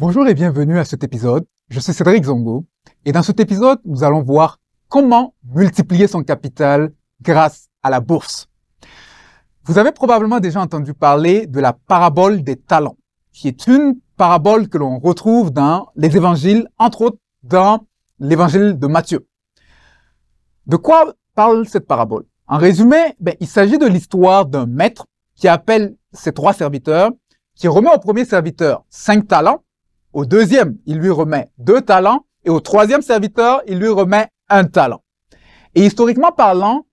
Bonjour et bienvenue à cet épisode. Je suis Cédric Zongo et dans cet épisode, nous allons voir comment multiplier son capital grâce à la bourse. Vous avez probablement déjà entendu parler de la parabole des talents, qui est une parabole que l'on retrouve dans les évangiles, entre autres dans l'évangile de Matthieu. De quoi parle cette parabole? En résumé, il s'agit de l'histoire d'un maître qui appelle ses 3 serviteurs, qui remet au premier serviteur 5 talents, au deuxième, il lui remet 2 talents, et au troisième serviteur, il lui remet 1 talent. Et historiquement parlant,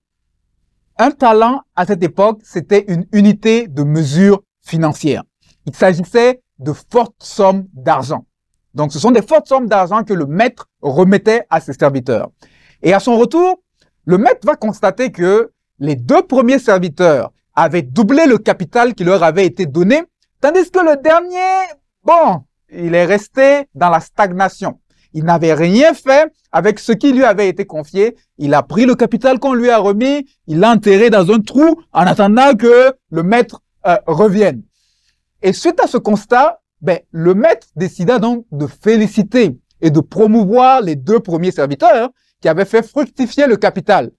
un talent à cette époque, c'était une unité de mesure financière. Il s'agissait de fortes sommes d'argent. Donc, ce sont des fortes sommes d'argent que le maître remettait à ses serviteurs. Et à son retour, le maître va constater que les 2 premiers serviteurs avaient doublé le capital qui leur avait été donné, tandis que le dernier, il est resté dans la stagnation. Il n'avait rien fait avec ce qui lui avait été confié. Il a pris le capital qu'on lui a remis, il l'a enterré dans un trou en attendant que le maître revienne. Et suite à ce constat, le maître décida donc de féliciter et de promouvoir les 2 premiers serviteurs qui avaient fait fructifier le capital.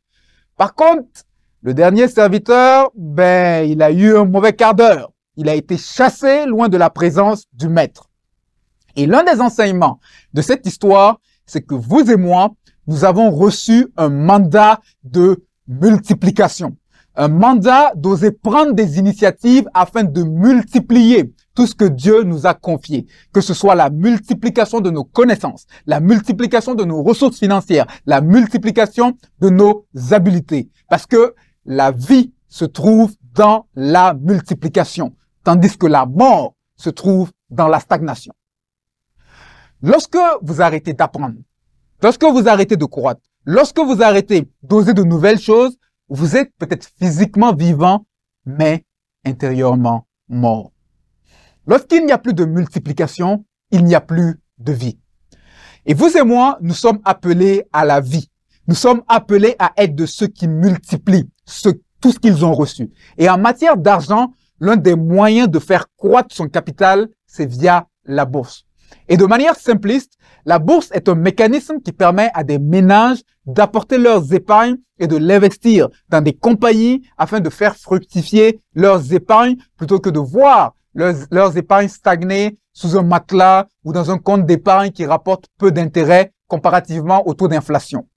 Par contre, le dernier serviteur, il a eu un mauvais quart d'heure. Il a été chassé loin de la présence du maître. Et l'un des enseignements de cette histoire, c'est que vous et moi, nous avons reçu un mandat de multiplication. Un mandat d'oser prendre des initiatives afin de multiplier tout ce que Dieu nous a confié. Que ce soit la multiplication de nos connaissances, la multiplication de nos ressources financières, la multiplication de nos habiletés. Parce que la vie se trouve dans la multiplication, tandis que la mort se trouve dans la stagnation. Lorsque vous arrêtez d'apprendre, lorsque vous arrêtez de croître, lorsque vous arrêtez d'oser de nouvelles choses, vous êtes peut-être physiquement vivant, mais intérieurement mort. Lorsqu'il n'y a plus de multiplication, il n'y a plus de vie. Et vous et moi, nous sommes appelés à la vie. Nous sommes appelés à être de ceux qui multiplient tout ce qu'ils ont reçu. Et en matière d'argent, l'un des moyens de faire croître son capital, c'est via la bourse. Et de manière simpliste, la bourse est un mécanisme qui permet à des ménages d'apporter leurs épargnes et de l'investir dans des compagnies afin de faire fructifier leurs épargnes plutôt que de voir leurs épargnes stagner sous un matelas ou dans un compte d'épargne qui rapporte peu d'intérêt comparativement au taux d'inflation.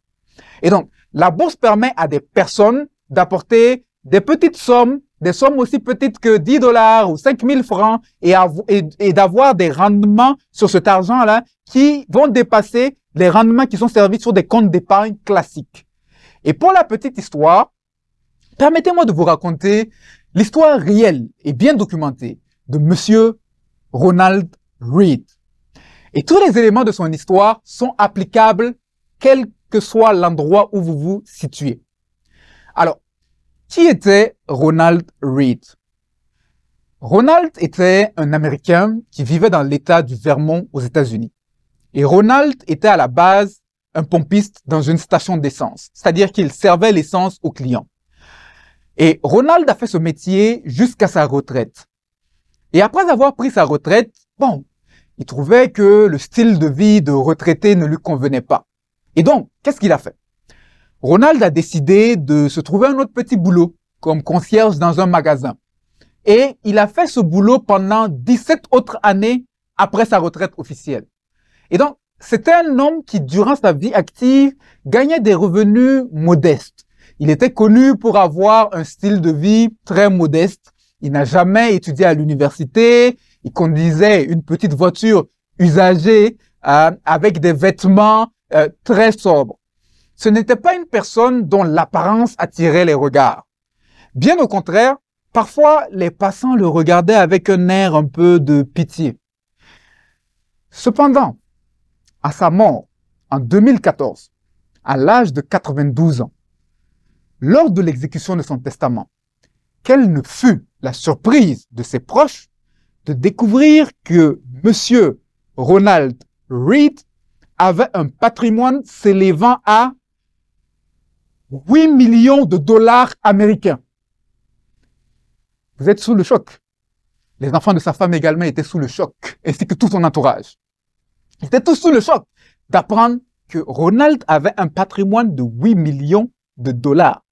Et donc, la bourse permet à des personnes d'apporter des petites sommes, des sommes aussi petites que 10 $ ou 5 000 francs et d'avoir des rendements sur cet argent-là qui vont dépasser les rendements qui sont servis sur des comptes d'épargne classiques. Et pour la petite histoire, permettez-moi de vous raconter l'histoire réelle et bien documentée de Monsieur Ronald Read. Et tous les éléments de son histoire sont applicables quel que soit l'endroit où vous vous situez. Alors, qui était Ronald Read? Ronald était un Américain qui vivait dans l'État du Vermont aux États-Unis. Et Ronald était à la base un pompiste dans une station d'essence, c'est-à-dire qu'il servait l'essence aux clients. Et Ronald a fait ce métier jusqu'à sa retraite. Et après avoir pris sa retraite, il trouvait que le style de vie de retraité ne lui convenait pas. Et donc, qu'est-ce qu'il a fait? Ronald a décidé de se trouver un autre petit boulot comme concierge dans un magasin. Et il a fait ce boulot pendant 17 autres années après sa retraite officielle. Et donc, c'était un homme qui, durant sa vie active, gagnait des revenus modestes. Il était connu pour avoir un style de vie très modeste. Il n'a jamais étudié à l'université. Il conduisait une petite voiture usagée avec des vêtements très sobres. Ce n'était pas une personne dont l'apparence attirait les regards. Bien au contraire, parfois les passants le regardaient avec un air un peu de pitié. Cependant, à sa mort, en 2014, à l'âge de 92 ans, lors de l'exécution de son testament, quelle ne fut la surprise de ses proches de découvrir que Monsieur Ronald Read avait un patrimoine s'élevant à 8 millions de dollars américains. Vous êtes sous le choc. Les enfants de sa femme également étaient sous le choc, ainsi que tout son entourage. Ils étaient tous sous le choc d'apprendre que Ronald avait un patrimoine de 8 millions de dollars.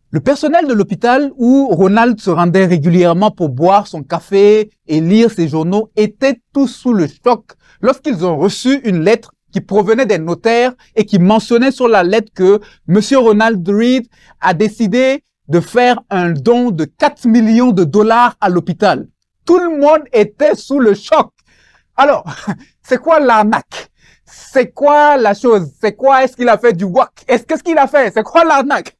Le personnel de l'hôpital où Ronald se rendait régulièrement pour boire son café et lire ses journaux était tous sous le choc lorsqu'ils ont reçu une lettre qui provenait des notaires et qui mentionnait sur la lettre que Monsieur Ronald Reed a décidé de faire un don de 4 millions de dollars à l'hôpital. Tout le monde était sous le choc. Alors, c'est quoi l'arnaque? C'est quoi la chose? C'est quoi? Est-ce qu'il a fait du whack? Qu'est-ce qu'il a fait? C'est quoi l'arnaque?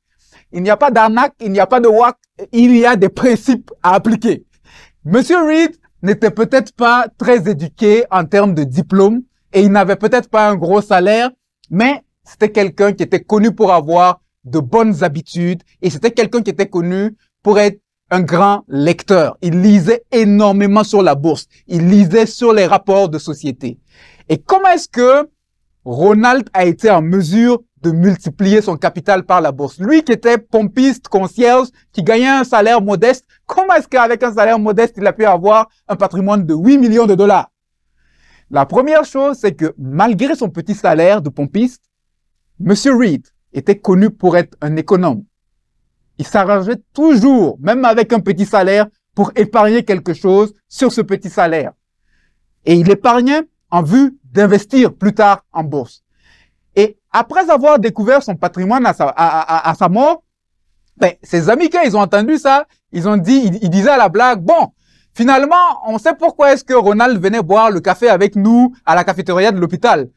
Il n'y a pas d'arnaque, il n'y a pas de whack, il y a des principes à appliquer. Monsieur Reed n'était peut-être pas très éduqué en termes de diplôme et il n'avait peut-être pas un gros salaire, mais c'était quelqu'un qui était connu pour avoir de bonnes habitudes et c'était quelqu'un qui était connu pour être un grand lecteur. Il lisait énormément sur la bourse, il lisait sur les rapports de société. Et comment est-ce que Ronald a été en mesure de multiplier son capital par la bourse? Lui qui était pompiste, concierge, qui gagnait un salaire modeste, comment est-ce qu'avec un salaire modeste, il a pu avoir un patrimoine de 8 millions de dollars? La première chose, c'est que malgré son petit salaire de pompiste, Monsieur Reed était connu pour être un économe. Il s'arrangeait toujours, même avec un petit salaire, pour épargner quelque chose sur ce petit salaire. Et il épargnait en vue d'investir plus tard en bourse. Et après avoir découvert son patrimoine à sa mort, ben, ses amis, quand ils ont entendu ça, ils disaient à la blague, bon, finalement, on sait pourquoi est-ce que Ronald venait boire le café avec nous à la cafétéria de l'hôpital.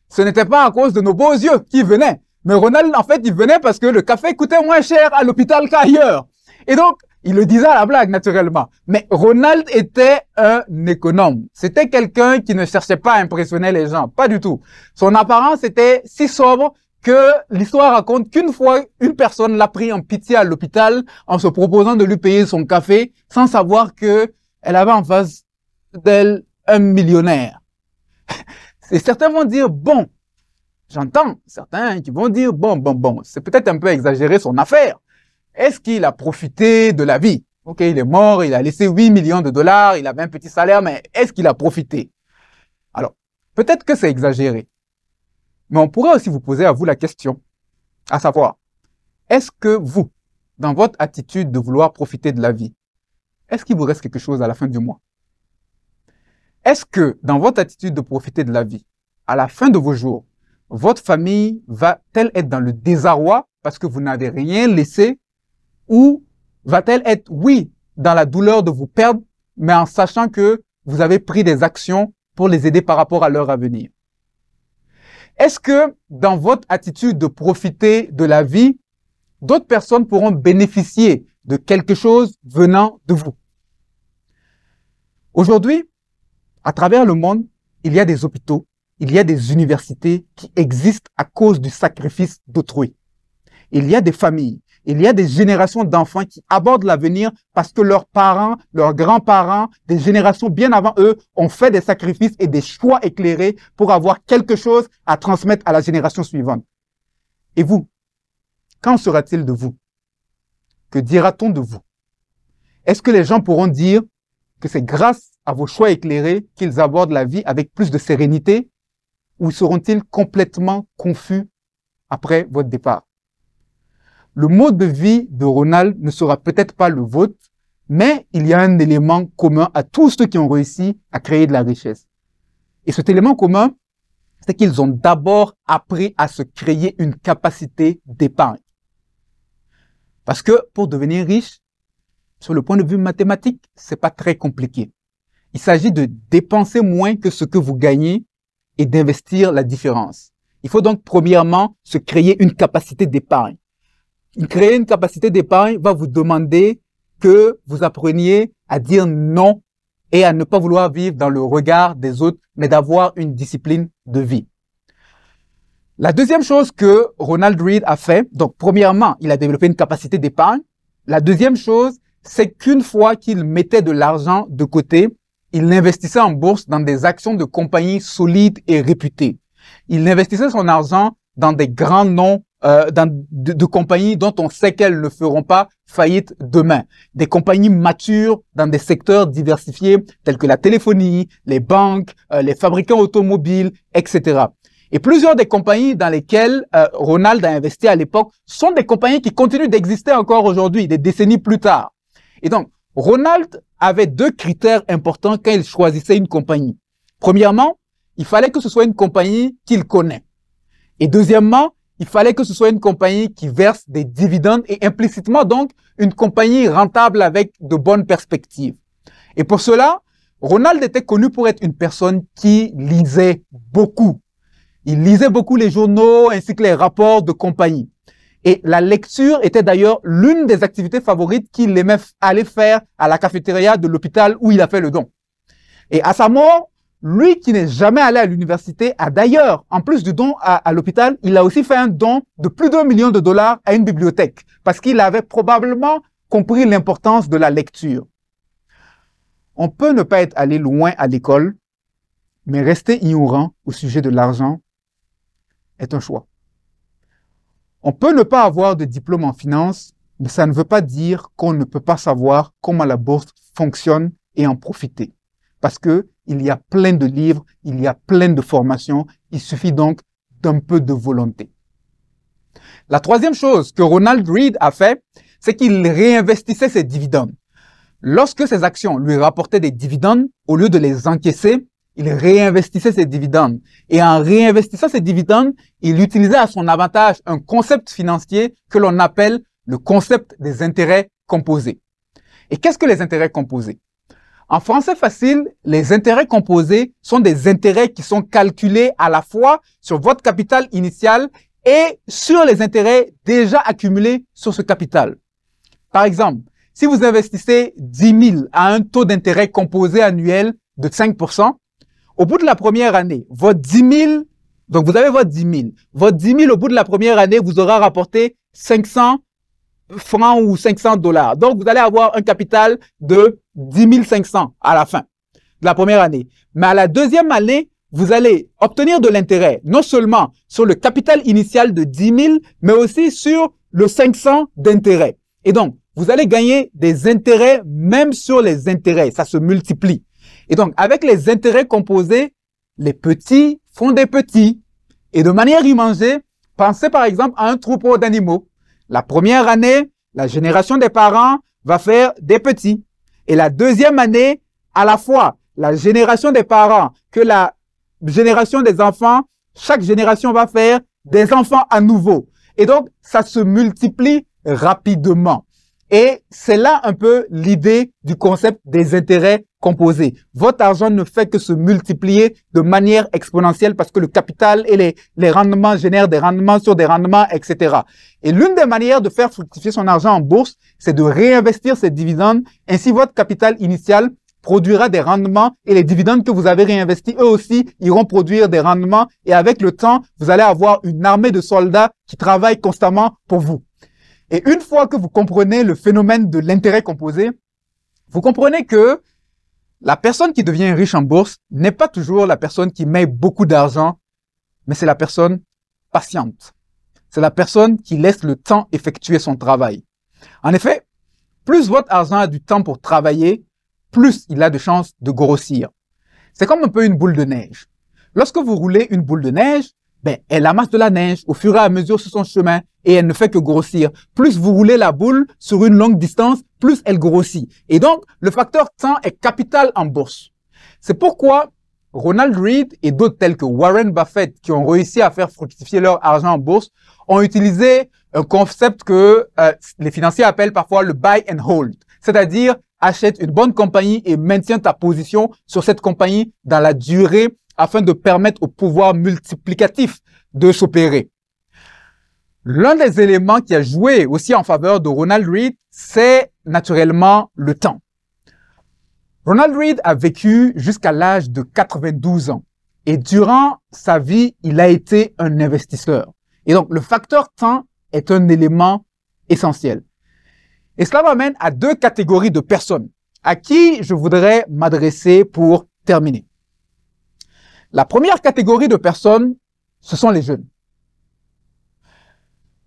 Ce n'était pas à cause de nos beaux yeux qu'il venait. Mais Ronald, en fait, il venait parce que le café coûtait moins cher à l'hôpital qu'ailleurs. Et donc, il le disait à la blague, naturellement. Mais Ronald était un économe. C'était quelqu'un qui ne cherchait pas à impressionner les gens. Pas du tout. Son apparence était si sobre que l'histoire raconte qu'une fois, une personne l'a pris en pitié à l'hôpital en se proposant de lui payer son café sans savoir que elle avait en face d'elle un millionnaire. Et certains vont dire, bon, j'entends certains qui vont dire, bon, c'est peut-être un peu exagéré son affaire. Est-ce qu'il a profité de la vie? Ok, il est mort, il a laissé 8 millions de dollars, il avait un petit salaire, mais est-ce qu'il a profité? Alors, peut-être que c'est exagéré. Mais on pourrait aussi vous poser à vous la question, à savoir, est-ce que vous, dans votre attitude de vouloir profiter de la vie, est-ce qu'il vous reste quelque chose à la fin du mois? Est-ce que, dans votre attitude de profiter de la vie, à la fin de vos jours, votre famille va-t-elle être dans le désarroi parce que vous n'avez rien laissé, ou va-t-elle être, oui, dans la douleur de vous perdre, mais en sachant que vous avez pris des actions pour les aider par rapport à leur avenir? Est-ce que dans votre attitude de profiter de la vie, d'autres personnes pourront bénéficier de quelque chose venant de vous? Aujourd'hui, à travers le monde, il y a des hôpitaux, il y a des universités qui existent à cause du sacrifice d'autrui. Il y a des familles, il y a des générations d'enfants qui abordent l'avenir parce que leurs parents, leurs grands-parents, des générations bien avant eux, ont fait des sacrifices et des choix éclairés pour avoir quelque chose à transmettre à la génération suivante. Et vous, qu'en sera-t-il de vous? Que dira-t-on de vous? Est-ce que les gens pourront dire que c'est grâce à vos choix éclairés qu'ils abordent la vie avec plus de sérénité, ou seront-ils complètement confus après votre départ? Le mode de vie de Ronald ne sera peut-être pas le vôtre, mais il y a un élément commun à tous ceux qui ont réussi à créer de la richesse. Et cet élément commun, c'est qu'ils ont d'abord appris à se créer une capacité d'épargne. Parce que pour devenir riche, sur le point de vue mathématique, c'est pas très compliqué. Il s'agit de dépenser moins que ce que vous gagnez et d'investir la différence. Il faut donc premièrement se créer une capacité d'épargne. Créer une capacité d'épargne va vous demander que vous appreniez à dire non et à ne pas vouloir vivre dans le regard des autres, mais d'avoir une discipline de vie. La deuxième chose que Ronald Reed a fait, donc premièrement, il a développé une capacité d'épargne. La deuxième chose, c'est qu'une fois qu'il mettait de l'argent de côté, il l'investissait en bourse dans des actions de compagnies solides et réputées. Il investissait son argent dans des grands noms de compagnies dont on sait qu'elles ne feront pas faillite demain. Des compagnies matures dans des secteurs diversifiés tels que la téléphonie, les banques, les fabricants automobiles, etc. Et plusieurs des compagnies dans lesquelles Ronald a investi à l'époque sont des compagnies qui continuent d'exister encore aujourd'hui, des décennies plus tard. Et donc, Ronald avait deux critères importants quand il choisissait une compagnie. Premièrement, il fallait que ce soit une compagnie qu'il connaît. Et deuxièmement, il fallait que ce soit une compagnie qui verse des dividendes et implicitement donc une compagnie rentable avec de bonnes perspectives. Et pour cela, Ronald était connu pour être une personne qui lisait beaucoup. Il lisait beaucoup les journaux ainsi que les rapports de compagnie. Et la lecture était d'ailleurs l'une des activités favorites qu'il aimait aller faire à la cafétéria de l'hôpital où il a fait le don. Et à sa mort, lui qui n'est jamais allé à l'université a d'ailleurs, en plus du don à l'hôpital, il a aussi fait un don de plus d'1 million de dollars à une bibliothèque parce qu'il avait probablement compris l'importance de la lecture. On peut ne pas être allé loin à l'école, mais rester ignorant au sujet de l'argent est un choix. On peut ne pas avoir de diplôme en finance, mais ça ne veut pas dire qu'on ne peut pas savoir comment la bourse fonctionne et en profiter. Parce que il y a plein de livres, il y a plein de formations, il suffit donc d'un peu de volonté. La troisième chose que Ronald Read a fait, c'est qu'il réinvestissait ses dividendes. Lorsque ses actions lui rapportaient des dividendes, au lieu de les encaisser, il réinvestissait ses dividendes. Et en réinvestissant ses dividendes, il utilisait à son avantage un concept financier que l'on appelle le concept des intérêts composés. Et qu'est-ce que les intérêts composés? En français facile, les intérêts composés sont des intérêts qui sont calculés à la fois sur votre capital initial et sur les intérêts déjà accumulés sur ce capital. Par exemple, si vous investissez 10 000 à un taux d'intérêt composé annuel de 5%, au bout de la première année, votre 10 000, donc vous avez votre 10 000. Votre 10 000, au bout de la première année, vous aura rapporté 500 francs ou 500 dollars. Donc, vous allez avoir un capital de 10 500 à la fin de la première année. Mais à la deuxième année, vous allez obtenir de l'intérêt, non seulement sur le capital initial de 10 000, mais aussi sur le 500 d'intérêt. Et donc, vous allez gagner des intérêts même sur les intérêts. Ça se multiplie. Et donc, avec les intérêts composés, les petits font des petits. Et de manière imagée, pensez par exemple à un troupeau d'animaux. La première année, la génération des parents va faire des petits. Et la deuxième année, à la fois la génération des parents que la génération des enfants, chaque génération va faire des enfants à nouveau. Et donc, ça se multiplie rapidement. Et c'est là un peu l'idée du concept des intérêts composés. Votre argent ne fait que se multiplier de manière exponentielle parce que le capital et les rendements génèrent des rendements sur des rendements, etc. Et l'une des manières de faire fructifier son argent en bourse, c'est de réinvestir ses dividendes. Ainsi, votre capital initial produira des rendements et les dividendes que vous avez réinvestis, eux aussi, iront produire des rendements. Et avec le temps, vous allez avoir une armée de soldats qui travaillent constamment pour vous. Et une fois que vous comprenez le phénomène de l'intérêt composé, vous comprenez que la personne qui devient riche en bourse n'est pas toujours la personne qui met beaucoup d'argent, mais c'est la personne patiente. C'est la personne qui laisse le temps effectuer son travail. En effet, plus votre argent a du temps pour travailler, plus il a de chances de grossir. C'est comme un peu une boule de neige. Lorsque vous roulez une boule de neige, elle amasse de la neige au fur et à mesure sur son chemin et elle ne fait que grossir. Plus vous roulez la boule sur une longue distance, plus elle grossit. Et donc, le facteur temps est capital en bourse. C'est pourquoi Ronald Read et d'autres tels que Warren Buffett qui ont réussi à faire fructifier leur argent en bourse ont utilisé un concept que les financiers appellent parfois le buy and hold. C'est-à-dire, achète une bonne compagnie et maintiens ta position sur cette compagnie dans la durée afin de permettre au pouvoir multiplicatif de s'opérer. L'un des éléments qui a joué aussi en faveur de Ronald Read, c'est naturellement le temps. Ronald Read a vécu jusqu'à l'âge de 92 ans et durant sa vie, il a été un investisseur. Et donc, le facteur temps est un élément essentiel. Et cela m'amène à deux catégories de personnes à qui je voudrais m'adresser pour terminer. La première catégorie de personnes, ce sont les jeunes.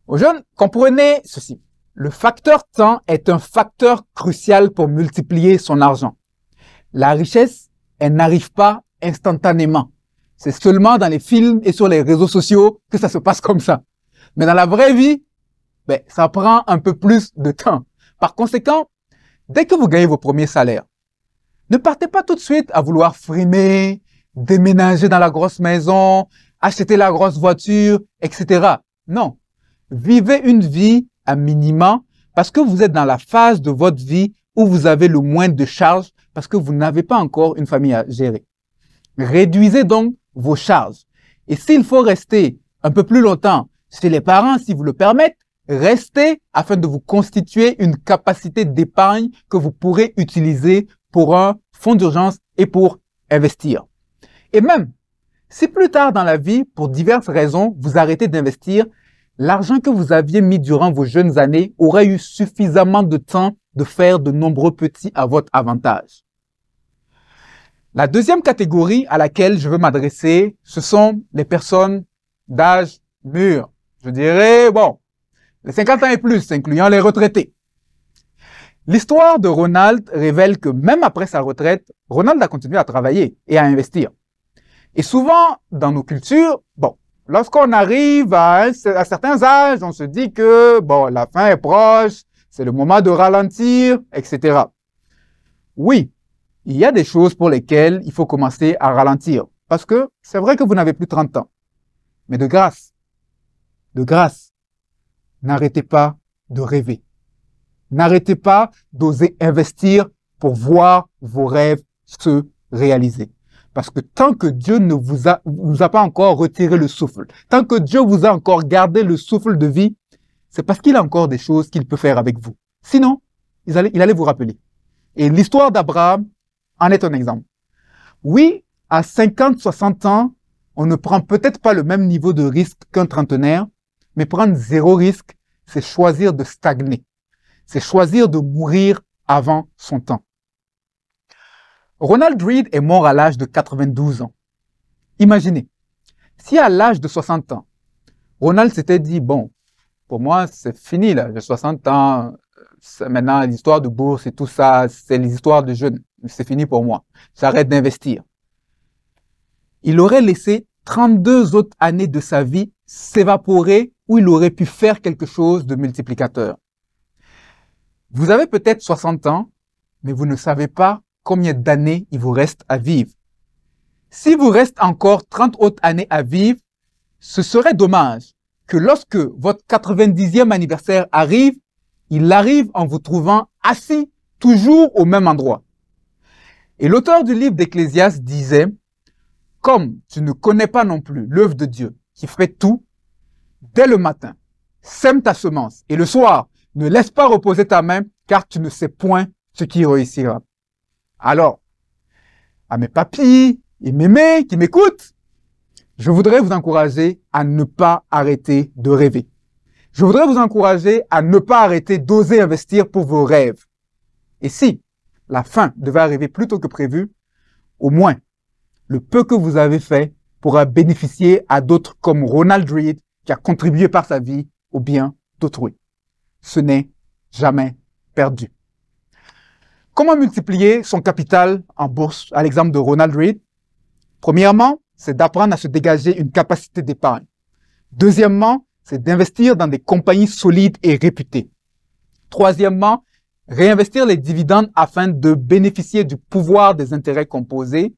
Aux jeunes, comprenez ceci. Le facteur temps est un facteur crucial pour multiplier son argent. La richesse, elle n'arrive pas instantanément. C'est seulement dans les films et sur les réseaux sociaux que ça se passe comme ça. Mais dans la vraie vie, ça prend un peu plus de temps. Par conséquent, dès que vous gagnez vos premiers salaires, ne partez pas tout de suite à vouloir frimer, déménager dans la grosse maison, acheter la grosse voiture, etc. Non. Vivez une vie à minima parce que vous êtes dans la phase de votre vie où vous avez le moins de charges parce que vous n'avez pas encore une famille à gérer. Réduisez donc vos charges. Et s'il faut rester un peu plus longtemps chez les parents, si vous le permettez, restez afin de vous constituer une capacité d'épargne que vous pourrez utiliser pour un fonds d'urgence et pour investir. Et même, si plus tard dans la vie, pour diverses raisons, vous arrêtez d'investir, l'argent que vous aviez mis durant vos jeunes années aurait eu suffisamment de temps de faire de nombreux petits à votre avantage. La deuxième catégorie à laquelle je veux m'adresser, ce sont les personnes d'âge mûr. Je dirais, les 50 ans et plus, incluant les retraités. L'histoire de Ronald révèle que même après sa retraite, Ronald a continué à travailler et à investir. Et souvent, dans nos cultures, lorsqu'on arrive à certains âges, on se dit que, la fin est proche, c'est le moment de ralentir, etc. Oui, il y a des choses pour lesquelles il faut commencer à ralentir. Parce que c'est vrai que vous n'avez plus 30 ans. Mais de grâce, n'arrêtez pas de rêver. N'arrêtez pas d'oser investir pour voir vos rêves se réaliser. Parce que tant que Dieu ne vous a pas encore retiré le souffle, tant que Dieu vous a encore gardé le souffle de vie, c'est parce qu'il a encore des choses qu'il peut faire avec vous. Sinon, il allait vous rappeler. Et l'histoire d'Abraham en est un exemple. Oui, à 50, 60 ans, on ne prend peut-être pas le même niveau de risque qu'un trentenaire, mais prendre zéro risque, c'est choisir de stagner. C'est choisir de mourir avant son temps. Ronald Read est mort à l'âge de 92 ans. Imaginez, si à l'âge de 60 ans, Ronald s'était dit, pour moi, c'est fini là, j'ai 60 ans, maintenant l'histoire de bourse et tout ça, c'est les histoires de jeunes, c'est fini pour moi, j'arrête d'investir. Il aurait laissé 32 autres années de sa vie s'évaporer où il aurait pu faire quelque chose de multiplicateur. Vous avez peut-être 60 ans, mais vous ne savez pas combien d'années il vous reste à vivre. Si vous reste encore 30 autres années à vivre, ce serait dommage que lorsque votre 90e anniversaire arrive, il arrive en vous trouvant assis toujours au même endroit. Et l'auteur du livre d'Ecclésiaste disait, « Comme tu ne connais pas non plus l'œuvre de Dieu qui fait tout, dès le matin, sème ta semence et le soir, ne laisse pas reposer ta main car tu ne sais point ce qui réussira. » Alors, à mes papis et mémés qui m'écoutent, je voudrais vous encourager à ne pas arrêter de rêver. Je voudrais vous encourager à ne pas arrêter d'oser investir pour vos rêves. Et si la fin devait arriver plus tôt que prévu, au moins, le peu que vous avez fait pourra bénéficier à d'autres comme Ronald Read qui a contribué par sa vie au bien d'autrui. Ce n'est jamais perdu. Comment multiplier son capital en bourse à l'exemple de Ronald Read? Premièrement, c'est d'apprendre à se dégager une capacité d'épargne. Deuxièmement, c'est d'investir dans des compagnies solides et réputées. Troisièmement, réinvestir les dividendes afin de bénéficier du pouvoir des intérêts composés.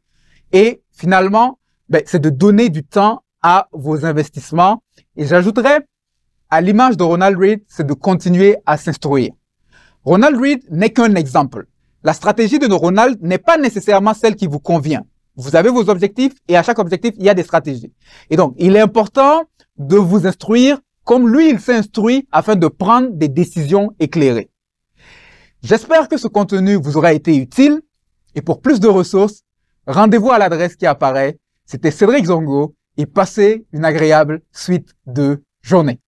Et finalement, c'est de donner du temps à vos investissements. Et j'ajouterais, à l'image de Ronald Read, c'est de continuer à s'instruire. Ronald Read n'est qu'un exemple. La stratégie de Ronald n'est pas nécessairement celle qui vous convient. Vous avez vos objectifs et à chaque objectif, il y a des stratégies. Et donc, il est important de vous instruire comme lui, il s'est instruit afin de prendre des décisions éclairées. J'espère que ce contenu vous aura été utile et pour plus de ressources, rendez-vous à l'adresse qui apparaît. C'était Cédric Zongo et passez une agréable suite de journée.